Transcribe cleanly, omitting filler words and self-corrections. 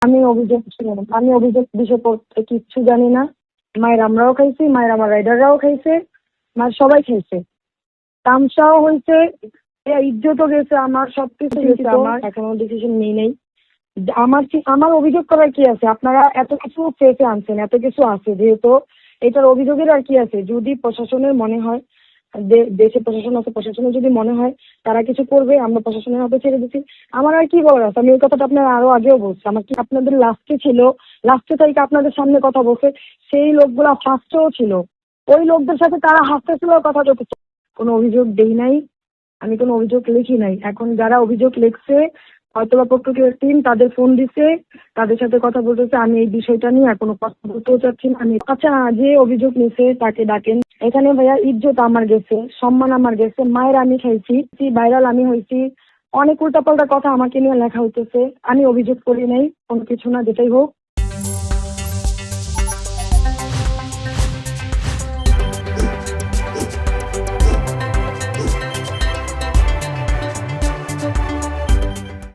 আমি অভিযোগ বিষয় করতে কিচ্ছু জানি না। মায়ের আমরাও খাইছি, মায়ের আমার রাইডাররাও খাইছে, মায়ের সবাই খাইছে, তামসাও হয়েছে, ইজ্জতও গেছে, আমার সবকিছু গেছে। আমার এখনো ডিসিশন নেই নাই। আমার অভিযোগ করার কি আছে? আপনারা এত কিছু চেপে আনছেন, এত কিছু আছে, যেহেতু এটার অভিযোগের আর কি আছে? যদি প্রশাসনের মনে হয়, দেশে প্রশাসন আছে, প্রশাসনের যদি মনে হয় তারা কিছু করবে, আমরা প্রশাসনের হাতে ছেড়ে দিচ্ছি। আমার আর কি বলার আছে? আমি এই কথাটা আপনার আরো আগেও বলছি। আমার কি আপনাদের লাস্টে ছিল, লাস্টে তারিখে আপনাদের সামনে কথা বলছে, সেই লোকগুলা ফার্স্টেও ছিল, ওই লোকদের সাথে তারা হাসতেছিল, কথা বলতেছে। কোনো অভিযোগ দেই নাই, আমি কোনো অভিযোগ লিখি নাই। এখন যারা অভিযোগ লিখছে, হয়তোবা প্রত্যেকের টিম তাদের ফোন দিছে, তাদের সাথে কথা বলতেছে। আমি এই বিষয়টা নিয়ে আর কোনো কথা বলতেও চাচ্ছি না। আচ্ছা, যে অভিযোগ নিছে তাকে ডাকেন। এখানে ভাইয়া ইজ্জত আমার গেছে, সম্মান আমার গেছে, মায়ের আমি খাইছি, ভাইরাল আমি হয়েছি, অনেক উল্টাপাল্টা কথা আমাকে নিয়ে লেখা হইতেছে। আমি অভিযোগ করি নাই, কোনো কিছু না, যেটাই হোক